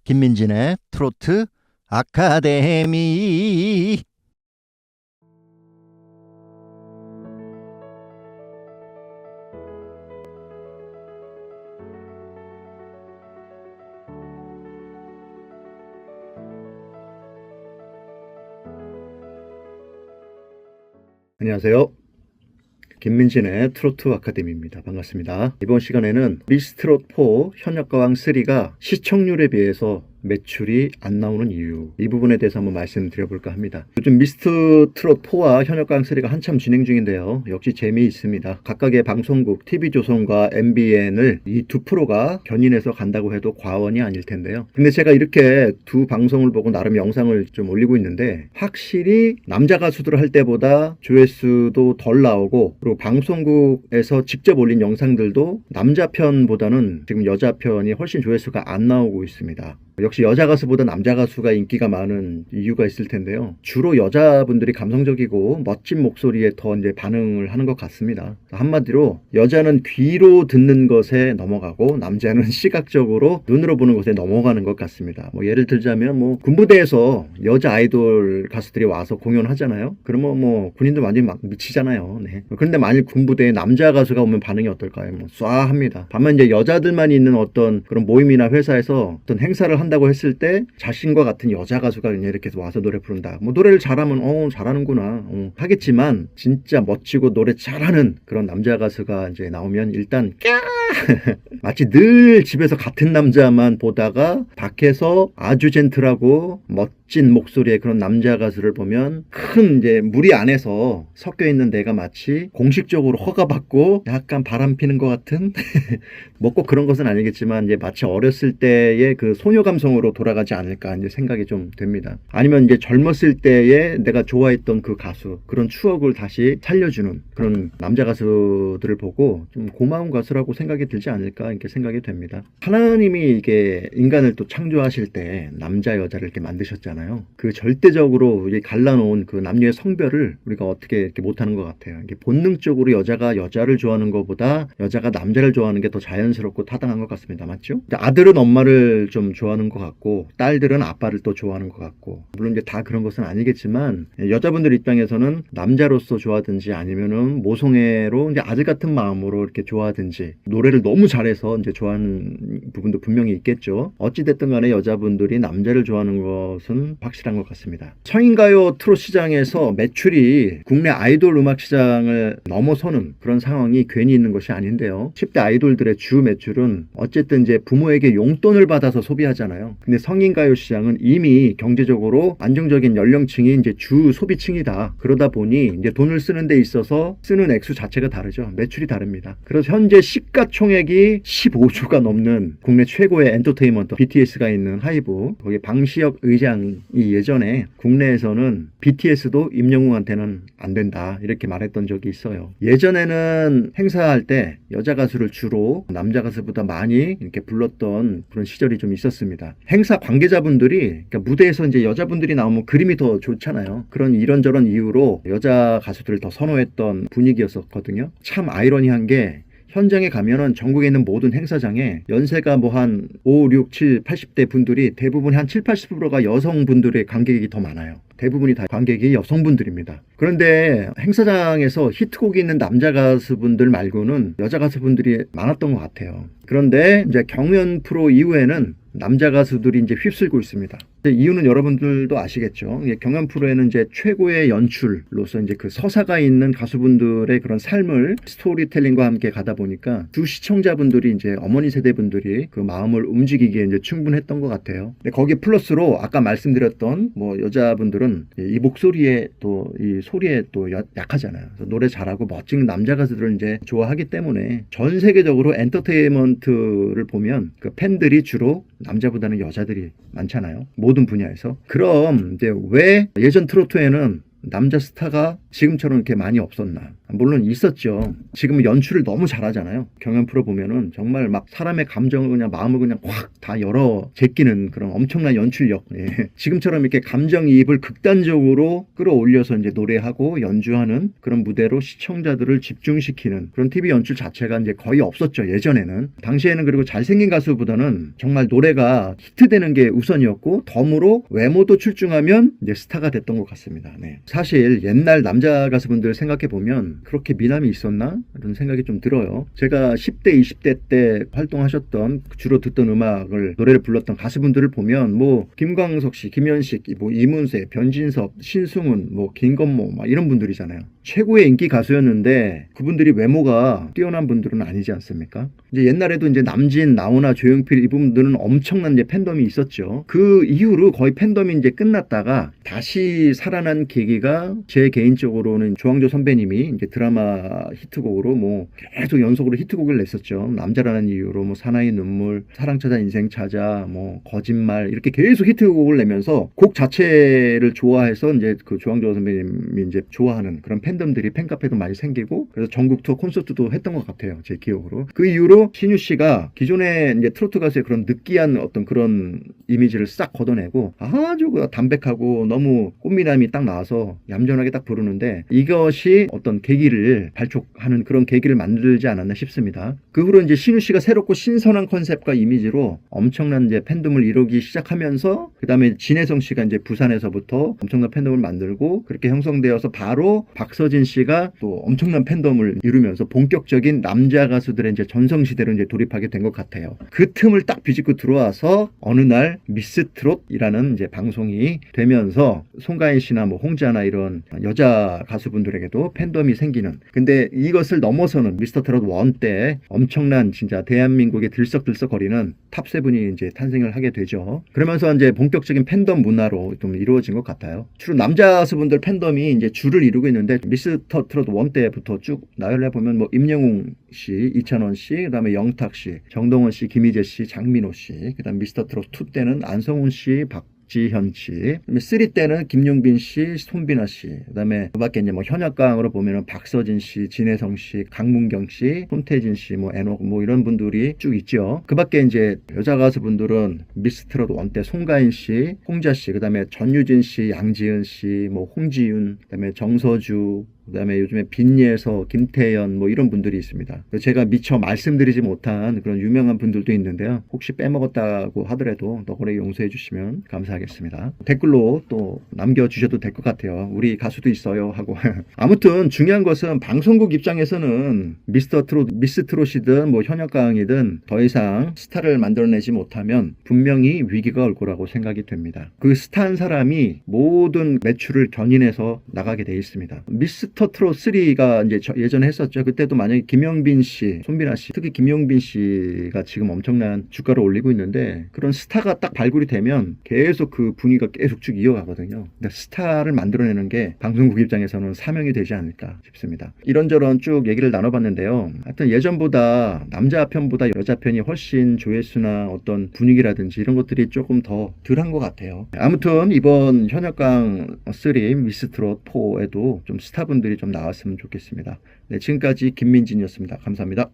김민진의 트로트 아카데미. 안녕하세요. 김민진의 트로트 아카데미입니다. 반갑습니다. 이번 시간에는 미스트롯 4 현역가왕 3가 시청률에 비해서 매출이 안 나오는 이유, 이 부분에 대해서 한번 말씀드려볼까 합니다. 요즘 미스트롯 4와 현역가왕 3가 한참 진행 중인데요. 역시 재미있습니다. 각각의 방송국 TV조선과 MBN을 이 두 프로가 견인해서 간다고 해도 과언이 아닐 텐데요. 근데 제가 이렇게 두 방송을 보고 나름 영상을 좀 올리고 있는데 확실히 남자 가수들 할 때보다 조회수도 덜 나오고, 그리고 방송국에서 직접 올린 영상들도 남자 편보다는 지금 여자 편이 훨씬 조회수가 안 나오고 있습니다. 역시 여자 가수보다 남자 가수가 인기가 많은 이유가 있을 텐데요. 주로 여자분들이 감성적이고 멋진 목소리에 더 이제 반응을 하는 것 같습니다. 한마디로 여자는 귀로 듣는 것에 넘어가고 남자는 시각적으로 눈으로 보는 것에 넘어가는 것 같습니다. 예를 들자면 군부대에서 여자 아이돌 가수들이 와서 공연하잖아요. 그러면 군인들 완전히 막 미치잖아요. 네. 그런데 만일 군부대에 남자 가수가 오면 반응이 어떨까요? 쏴합니다. 다만 이제 여자들만 있는 어떤 그런 모임이나 회사에서 어떤 행사를 한다고 했을 때 자신과 같은 여자 가수가 그냥 이렇게 와서 노래 부른다. 노래를 잘하면 잘하는구나 하겠지만, 진짜 멋지고 노래 잘하는 그런 남자 가수가 이제 나오면 일단 마치 늘 집에서 같은 남자만 보다가 밖에서 아주 젠틀하고 멋진 목소리의 그런 남자 가수를 보면 큰 이제 무리 안에서 섞여 있는 내가 마치 공식적으로 허가받고 약간 바람 피는 것 같은 꼭 그런 것은 아니겠지만 이제 마치 어렸을 때의 그 소녀 감성으로 돌아가지 않을까 이제 생각이 좀 됩니다. 아니면 이제 젊었을 때에 내가 좋아했던 그 가수, 그런 추억을 다시 살려주는 그런 남자 가수들을 보고 좀 고마운 가수라고 생각이 들지 않을까 이렇게 생각이 됩니다. 하나님이 이게 인간을 또 창조하실 때 남자 여자를 이렇게 만드셨잖아요. 그 절대적으로 이게 갈라놓은 그 남녀의 성별을 우리가 어떻게 이렇게 못하는 것 같아요. 이게 본능적으로 여자가 여자를 좋아하는 것보다 여자가 남자를 좋아하는 게 더 자연스럽고 타당한 것 같습니다. 맞죠? 아들은 엄마를 좀 좋아하는 것 같고 딸들은 아빠를 또 좋아하는 것 같고, 물론 이제 다 그런 것은 아니겠지만 여자분들 입장에서는 남자로서 좋아하든지 아니면은 모성애로 이제 아들 같은 마음으로 이렇게 좋아하든지, 노래를 너무 잘해서 이제 좋아하는 부분도 분명히 있겠죠. 어찌됐든 간에 여자분들이 남자를 좋아하는 것은 확실한 것 같습니다. 성인가요 트롯 시장에서 매출이 국내 아이돌 음악 시장을 넘어서는 그런 상황이 괜히 있는 것이 아닌데요. 10대 아이돌들의 주 매출은 어쨌든 이제 부모에게 용돈을 받아서 소비하잖아요. 근데 성인가요 시장은 이미 경제적으로 안정적인 연령층이 이제 주 소비층이다. 그러다 보니 이제 돈을 쓰는 데 있어서 쓰는 액수 자체가 다르죠. 매출이 다릅니다. 그래서 현재 시가총액이 15조가 넘는 국내 최고의 엔터테인먼트 BTS가 있는 하이브, 거기 방시혁 의장이 예전에 국내에서는 BTS도 임영웅한테는 안 된다 이렇게 말했던 적이 있어요. 예전에는 행사할 때 여자 가수를 주로 남자 가수보다 많이 이렇게 불렀던 그런 시절이 좀 있었습니다. 행사 관계자분들이, 그러니까 무대에서 이제 여자분들이 나오면 그림이 더 좋잖아요. 그런 이런저런 이유로 여자 가수들을 더 선호했던 분위기였었거든요. 참 아이러니한 게, 현장에 가면은 전국에 있는 모든 행사장에 연세가 한 5, 6, 7, 80대 분들이 대부분 한 7, 80%가 여성분들의 관객이 더 많아요. 대부분이 다 관객이 여성분들입니다. 그런데 행사장에서 히트곡이 있는 남자 가수분들 말고는 여자 가수분들이 많았던 것 같아요. 그런데 이제 경연 프로 이후에는 남자 가수들이 이제 휩쓸고 있습니다. 이유는 여러분들도 아시겠죠. 경연 프로에는 이제 최고의 연출로서 이제 그 서사가 있는 가수분들의 그런 삶을 스토리텔링과 함께 가다 보니까 두 시청자분들이 이제 어머니 세대분들이 그 마음을 움직이기에 이제 충분했던 것 같아요. 근데 거기에 플러스로 아까 말씀드렸던 여자분들은 이 목소리에 또 이 소리에 또 약하잖아요. 그래서 노래 잘하고 멋진 남자 가수들을 이제 좋아하기 때문에 전 세계적으로 엔터테인먼트를 보면 그 팬들이 주로 남자보다는 여자들이 많잖아요. 모든 분야에서. 그럼 이제 왜 예전 트로트에는 남자 스타가 지금처럼 이렇게 많이 없었나. 물론 있었죠. 지금은 연출을 너무 잘하잖아요. 경연 프로 보면은 정말 막 사람의 감정을 그냥 마음을 그냥 확 다 열어 제끼는 그런 엄청난 연출력. 예. 지금처럼 이렇게 감정이입을 극단적으로 끌어올려서 이제 노래하고 연주하는 그런 무대로 시청자들을 집중시키는 그런 TV 연출 자체가 이제 거의 없었죠. 예전에는. 당시에는 그리고 잘생긴 가수보다는 정말 노래가 히트되는 게 우선이었고 덤으로 외모도 출중하면 이제 스타가 됐던 것 같습니다. 네. 사실 옛날 남자 가수분들 생각해 보면 그렇게 미남이 있었나? 이런 생각이 좀 들어요. 제가 10대, 20대 때 활동하셨던 주로 듣던 음악을 노래를 불렀던 가수분들을 보면 뭐 김광석 씨, 김현식, 뭐 이문세, 변진섭, 신승훈, 뭐 김건모 막 이런 분들이잖아요. 최고의 인기 가수였는데 그분들이 외모가 뛰어난 분들은 아니지 않습니까? 이제 옛날에도 이제 남진, 나훈아, 조용필 이 분들은 엄청난 이제 팬덤이 있었죠. 그 이후로 거의 팬덤이 이제 끝났다가 다시 살아난 계기가 제 개인적으로는 조항조 선배님이 이제 드라마 히트곡으로 뭐 계속 연속으로 히트곡을 냈었죠. 남자라는 이유로 뭐 사나이 눈물, 사랑 찾아 인생 찾아, 뭐 거짓말 이렇게 계속 히트곡을 내면서 곡 자체를 좋아해서 이제 그 조항조 선배님이 이제 좋아하는 그런 팬덤들이 팬카페도 많이 생기고 그래서 전국 투어 콘서트도 했던 것 같아요. 제 기억으로. 그 이후로 신유 씨가 기존에 이제 트로트 가수의 그런 느끼한 어떤 그런 이미지를 싹 걷어내고 아주 담백하고 너무 꽃미남이 딱 나와서 얌전하게 딱 부르는데 이것이 어떤 계기를 발족하는 그런 계기를 만들지 않았나 싶습니다. 그 후로 이제 신유 씨가 새롭고 신선한 컨셉과 이미지로 엄청난 이제 팬덤을 이루기 시작하면서 그 다음에 진혜성 씨가 이제 부산에서부터 엄청난 팬덤을 만들고 그렇게 형성되어서 바로 박서진 씨가 또 엄청난 팬덤을 이루면서 본격적인 남자 가수들의 이제 전성시대로 이제 돌입하게 된 것 같아요. 그 틈을 딱 비집고 들어와서 어느 날 미스 트롯이라는 이제 방송이 되면서 송가인 씨나 뭐 홍자나 이런 여자 가수분들에게도 팬덤이 생기는 근데 이것을 넘어서는 미스터 트롯 1 때 엄청난 진짜 대한민국에 들썩들썩거리는 탑7이 이제 탄생을 하게 되죠. 그러면서 이제 본격적인 팬덤 문화로 좀 이루어진 것 같아요. 주로 남자 가수분들 팬덤이 이제 줄을 이루고 있는데 미스터 트롯 1 때부터 쭉 나열해 보면 뭐 임영웅 씨, 이찬원 씨, 그다음에 영탁 씨, 정동원 씨, 김희재 씨, 장민호 씨, 그다음 미스터 트롯 2 때는 안성훈 씨, 박지현 씨, 3 때는 김용빈 씨, 손비나 씨, 그다음에 그 밖에 이제 뭐 현역강으로 보면은 박서진 씨, 진혜성 씨, 강문경 씨, 손태진 씨, 뭐 애녹 뭐 이런 분들이 쭉 있죠. 그 밖에 이제 여자 가수분들은 미스 트롯 1 때 송가인 씨, 홍자 씨, 그다음에 전유진 씨, 양지은 씨, 뭐 홍지윤, 그다음에 정서주, 그다음에 요즘에 빈예서, 김태연 뭐 이런 분들이 있습니다. 제가 미처 말씀드리지 못한 그런 유명한 분들도 있는데요. 혹시 빼먹었다고 하더라도 너그레 용서해 주시면 감사하겠습니다. 댓글로 또 남겨주셔도 될 것 같아요. 우리 가수도 있어요 하고. 아무튼 중요한 것은 방송국 입장에서는 미스터 트롯, 미스 트롯이든 뭐 현역가왕이든 더 이상 스타를 만들어내지 못하면 분명히 위기가 올 거라고 생각이 됩니다. 그 스타한 사람이 모든 매출을 견인해서 나가게 돼 있습니다. 미스터 트롯 3가 이제 예전에 했었죠. 그때도 만약에 김용빈 씨, 손비나 씨, 특히 김용빈 씨가 지금 엄청난 주가를 올리고 있는데 그런 스타가 딱 발굴이 되면 계속 그 분위기가 계속 쭉 이어가거든요. 근데 스타를 만들어내는 게 방송국 입장에서는 사명이 되지 않을까 싶습니다. 이런저런 쭉 얘기를 나눠봤는데요. 하여튼 예전보다 남자 편보다 여자 편이 훨씬 조회수나 어떤 분위기라든지 이런 것들이 조금 더 덜한 것 같아요. 아무튼 이번 현역강 3 미스 트롯 4에도 좀 스타분들이 좀 나왔으면 좋겠습니다. 네, 지금까지 김민진이었습니다. 감사합니다.